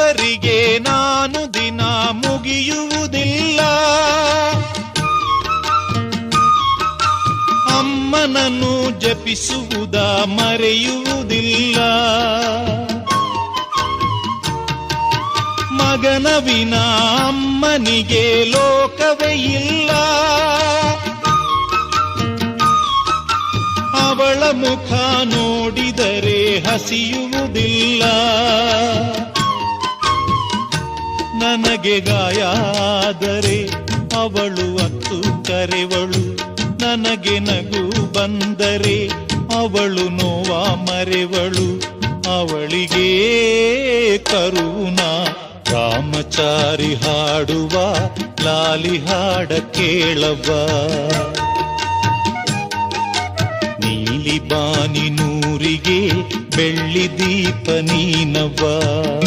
ದೇವರಿಗೆ ನಾನು ದಿನ ಮುಗಿಯುವುದಿಲ್ಲ, ಅಮ್ಮನನ್ನು ಜಪಿಸುವುದ ಮರೆಯುವುದಿಲ್ಲ. ಮಗನ ವಿನ ಅಮ್ಮನಿಗೆ ಲೋಕವೇ ಇಲ್ಲ, ಅವಳ ಮುಖ ನೋಡಿದರೆ ಹಸಿಯುವುದಿಲ್ಲ. ನನಗೆ ಗಾಯ ಆದರೆ ಅವಳು ಅತ್ತು ಕರೆವಳು, ನನಗೆ ನಗು ಬಂದರೆ ಅವಳು ನೋವ ಮರೆವಳು. ಅವಳಿಗೆ ಕರುಣ ರಾಮಚಾರಿ ಹಾಡುವ ಲಾಲಿ ಹಾಡ ಕೇಳವ್ವ. ನೀಲಿ ಬಾನಿ ನೂರಿಗೆ ಬೆಳ್ಳಿ ದೀಪ ನೀನವ್ವ.